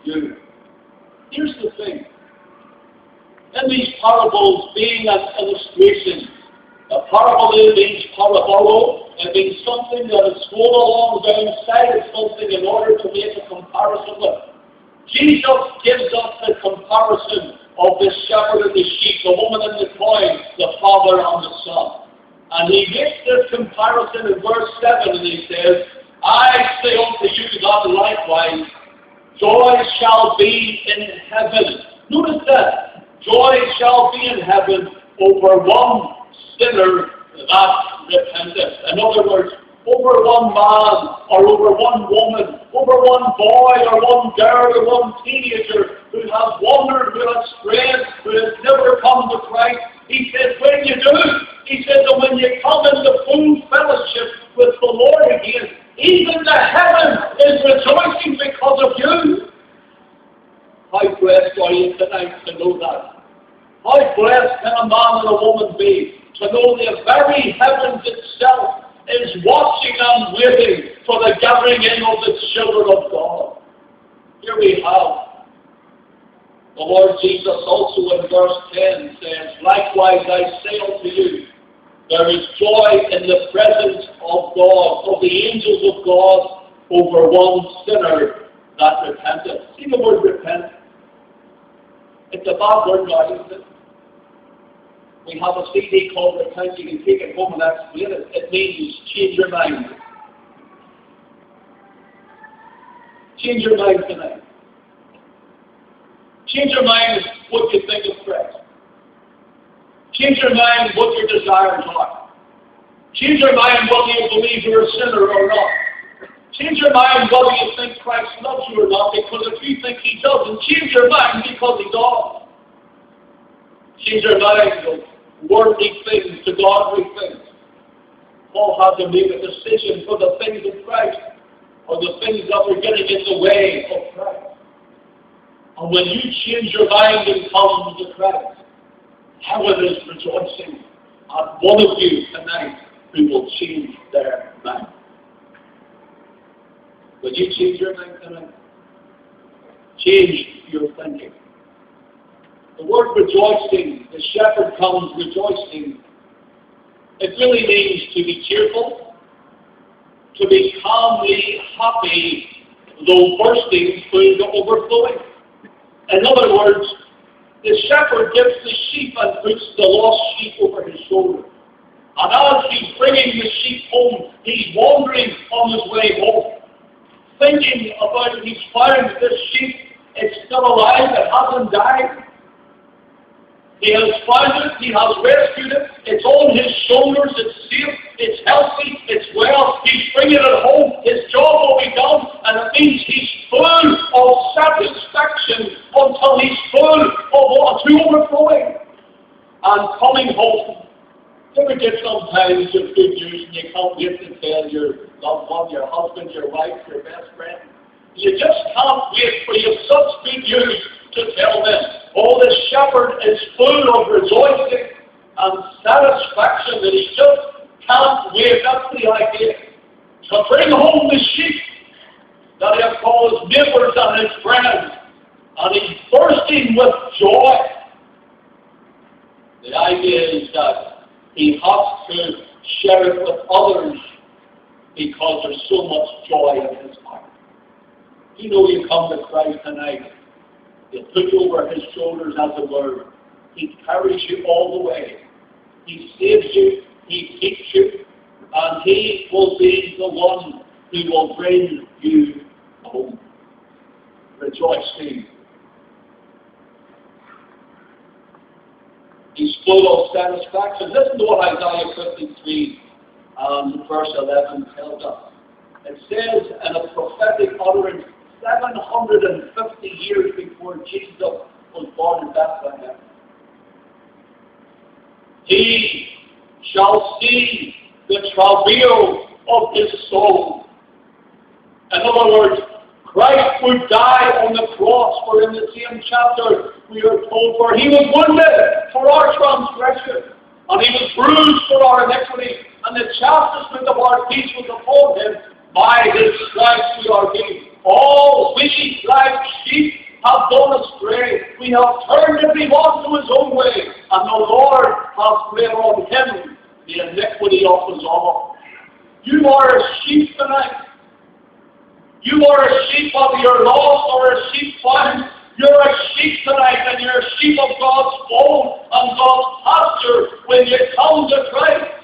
you. Here's the thing. In these parables being an illustration, a parable means parabolo. It means something that is going along alongside of something in order to make a comparison with. Jesus gives us the comparison of the shepherd and the sheep, the woman and the coin, the father and the son. And he makes this comparison in verse 7, and he says, I say unto you that likewise, joy shall be in heaven. Notice that. Joy shall be in heaven over one sinner that repenteth. In other words, over one man or over one woman, over one boy or one girl or one teenager who has wandered, who has strayed, who has never come to Christ. He says, when you do, he says, and when you come into full fellowship with the Lord again, even the heaven is rejoicing because of you. How blessed are you tonight to know that? How blessed can a man and a woman be to know the very heavens itself is watching and waiting for the gathering in of the children of God. Here we have the Lord Jesus also in verse 10 says, likewise I say unto you, there is joy in the presence of God, of the angels of God, over one sinner that repenteth. See the word repent? It's a bad word now, isn't it? We have a CD called Repent. You can take it home and explain it. It means change your mind. Change your mind tonight. Change your mind what you think of Christ. Change your mind what your desires are. Change your mind whether you believe you're a sinner or not. Change your mind whether you think Christ loves you or not, because if you think He doesn't, change your mind because He does. Change your mind of worldly things to godly things. Paul had to make a decision for the things of Christ or the things that were getting in the way of Christ. And when you change your mind and come to Christ, heaven is rejoicing at one of you tonight who will change their mind. Will you change your mind tonight? Change your thinking. The word rejoicing, the shepherd comes rejoicing. It really means to be cheerful, to be calmly happy, though bursting through the overflowing. In other words, the shepherd gives the sheep and puts the lost sheep over his shoulder. And as he's bringing the sheep home, he's wandering on his way home, thinking about he's found this sheep, it's still alive, it hasn't died. He has found it, he has rescued it, it's on his shoulders, it's safe, it's healthy, it's well, he's bringing it home, his job will be done, and it means he's full of satisfaction until he's full of to overflowing. And coming home, you ever get sometimes your good news and you can't wait to tell your loved one, your husband, your wife, your best friend? You just can't wait for you such good news to tell them. Oh, the shepherd is full of rejoicing and satisfaction that he just can't wait. That's the idea. To bring home the sheep that he has called his neighbors and his friends. And he's bursting with joy. The idea is that he has to share it with others because there's so much joy in his heart. You know, you come to Christ tonight, He'll put you over his shoulders, as it were. He carries you all the way. He saves you, he keeps you, and he will be the one who will bring you home. Rejoicing. He's full of satisfaction. Listen to what Isaiah 53 verse 11 tells us. It says in a prophetic utterance 750 years before Jesus was born in Bethlehem. He shall see the travail of his soul. In other words, Christ would die on the cross, for in the same chapter we are told, for he was wounded for our transgression, and he was bruised for our iniquity, and the chastisement of our peace was upon him. By his stripes we are healed. All we like sheep have gone astray. We have turned every one to his own way, and the Lord hath laid on him the iniquity of us all. You are a sheep tonight. You are a sheep of your lost or a sheep found. You're a sheep tonight, and you're a sheep of God's fold and God's pasture when you come to Christ.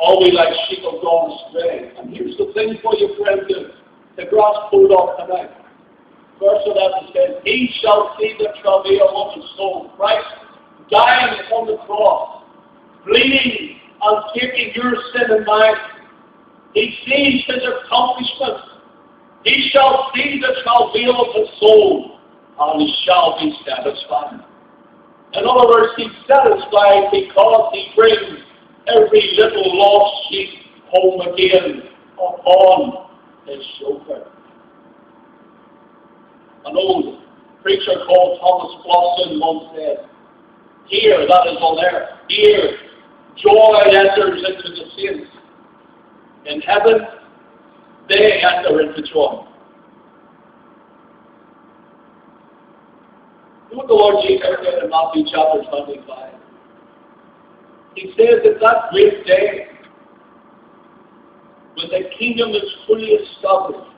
All we like sheep have gone astray. And here's the thing for you, friend, to grasp hold of tonight. Verse 11 says, He shall see the travail of his soul. Christ dying upon the cross, bleeding and taking your sin in mind. He sees his accomplishment. He shall see the travail of his soul, and he shall be satisfied. In other words, he's satisfied because he brings every little lost sheep home again upon his shoulder. An old preacher called Thomas Watson once said, Here, that is on earth, here, joy enters into the saints. In heaven, they enter into joy. Look what the Lord Jesus said in Matthew chapter 25. He says that that great day, when the kingdom is fully established,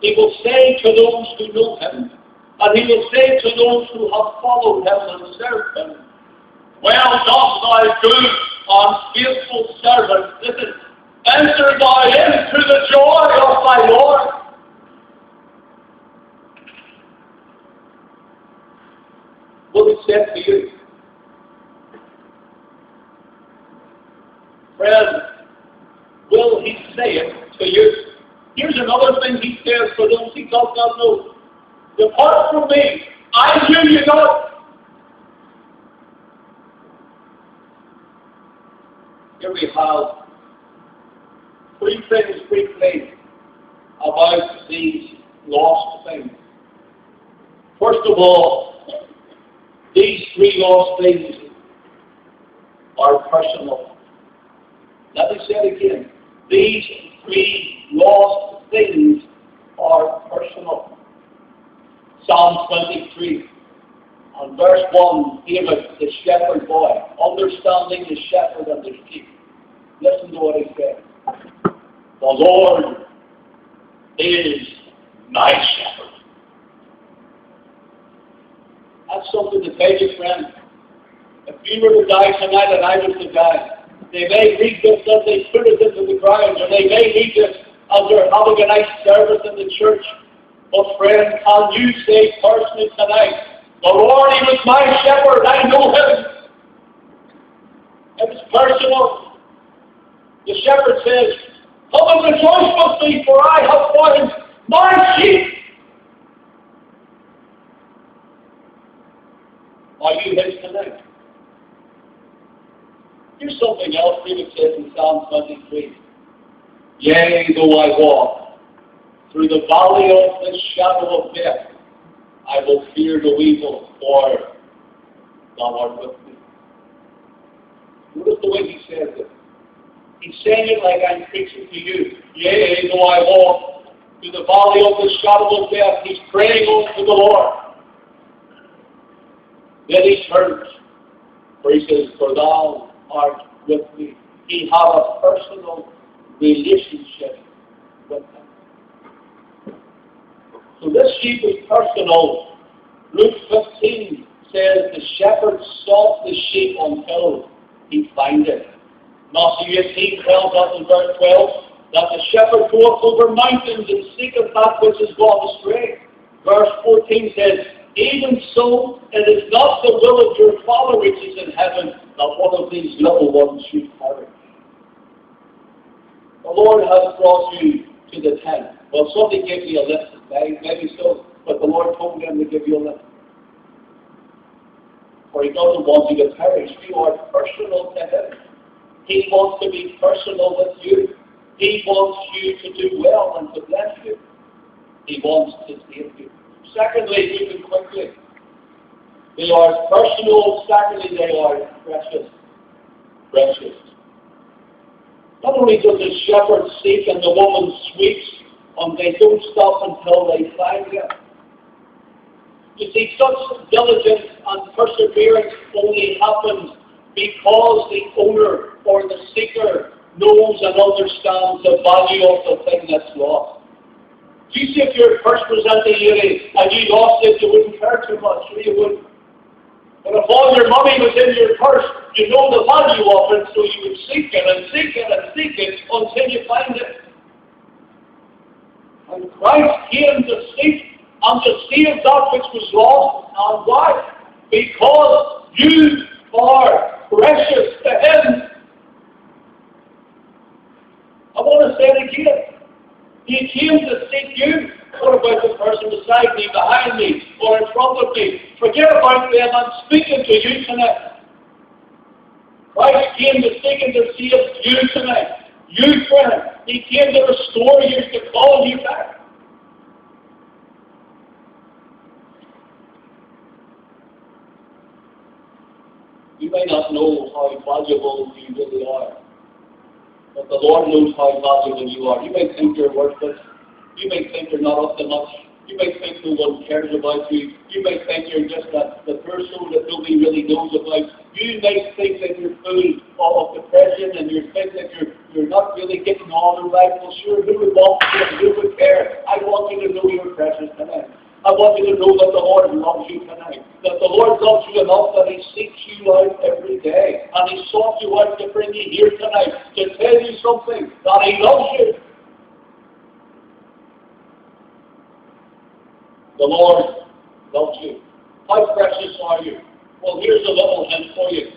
He will say to those who know Him, and He will say to those who have followed Him and served Him, Well done, thy good and faithful servant. Listen, enter thou into the joy of thy Lord. What He said to you, friend, will He say it to you? Here's another thing He says for those He does not know. Depart from me, I knew you not. Here we have three things briefly about these lost things. First of all, these three lost things are personal. Let me say it again. These three lost things are personal. Psalm 23 and verse 1, David, the shepherd boy, understanding the shepherd and the sheep. Listen to what he said. The Lord is my shepherd. That's something to tell you, friend. If you were to die tonight and I was to die, they may read this as they put it into the ground, or they may read this as they're having a nice service in the church. But friend, can you say personally tonight, the Lord, He was my shepherd, I know Him. It was personal. The shepherd says, Come and rejoice with me, for I have found my sheep. Are you His tonight? Here's something else David says in Psalm 23. Yea, though I walk through the valley of the shadow of death, I will fear no evil, for thou art with me. Notice the way he says it. He's saying it like I'm preaching to you. Yea, though I walk through the valley of the shadow of death, he's praying unto the Lord. Then he turns, for he says, For thou art with me. He had a personal relationship with him. So this sheep is personal. Luke 15 says the shepherd sought the sheep until he found it. Matthew 18 tells us in verse 12 that the shepherd goeth over mountains and seeketh that which is gone astray. Verse 14 says, Even so, it is not the will of your Father which is in heaven that one of these little ones should perish. The Lord has brought you to the tent. Well, somebody gave you a lift, maybe so, but the Lord told him to give you a lift. For He doesn't want you to perish. You are personal to Him. He wants to be personal with you. He wants you to do well and to bless you. He wants to save you. Secondly, moving quickly, they are personal. Secondly, they are precious. Precious. Not only does the shepherd seek and the woman sweeps, they don't stop until they find him. You see, such diligence and perseverance only happens because the owner or the seeker knows and understands the value of the thing that's lost. Do you see, if your purse was empty and you lost it, you wouldn't care too much, you wouldn't. But if all your money was in your purse, you know the value of it, so you would seek it and seek it and seek it until you find it. And Christ came to seek and to save that which was lost. And why? Because you are precious to Him. I want to say it again. He came to seek you. What about the person beside me, behind me, or in front of me? Forget about them. I'm speaking to you tonight. Christ came to seek and to save you tonight. You, friend. He came to restore you, to call you back. You may not know how valuable you really are, but the Lord knows how valuable you are. You may think you're worthless. You may think you're not up to much. You may think no one cares about you. You may think you're just the poor soul that nobody really knows about. You may think that you're full of depression, and you think that you're not really getting on in life. Well, sure, who would want you and who would care? I want you to know you're precious tonight. I want you to know that the Lord loves you tonight. That the Lord loves you enough that He seeks you out every day. And He sought you out to bring you here tonight to tell you something, that He loves you. The Lord loves you. How precious are you? Well, here's a little hint for you.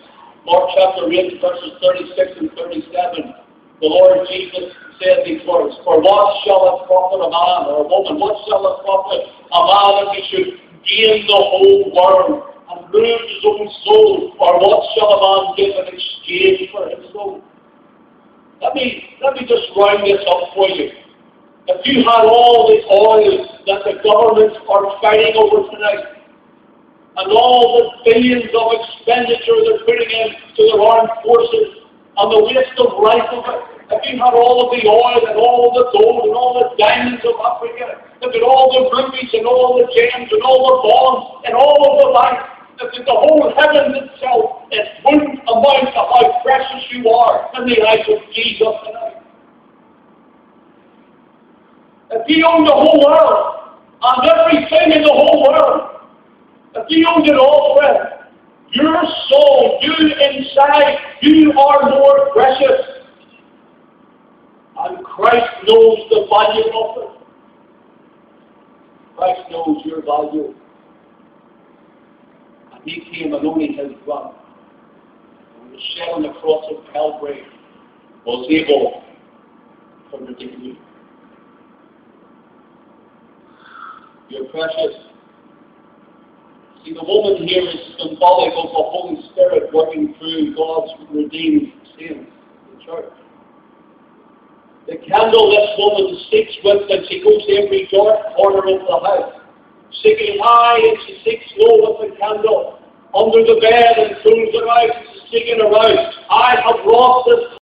Mark chapter 8, verses 36 and 37. The Lord Jesus said these words, "For what shall it profit a man or a woman? What shall it profit a man if he should gain the whole world and lose his own soul? Or what shall a man give in exchange for his soul?" Let me just round this up for you. If you had all the oil that the governments are fighting over tonight, and all the billions of expenditure they're putting into their armed forces, and the waste of life of it, if you had all of the oil and all the gold and all the diamonds of Africa, if you had all the rubies and all the gems and all the bonds and all of the life, if the whole heaven itself, it wouldn't amount to how precious you are in the eyes of Jesus tonight. If He owned the whole world, and everything in the whole world, if He owned it all, friend, your soul, you inside, you are more precious. And Christ knows the value of it. Christ knows your value. And He came, and only His blood, and was shed on the cross of Calvary, was able to redeem you. You're precious. See, the woman here is symbolic of the Holy Spirit working through God's redeemed saints, the church. The candle this woman seeks with, and she goes to every dark corner of the house, seeking high and she seeks low with the candle, under the bed and through the eyes, and she's seeking around. I have lost this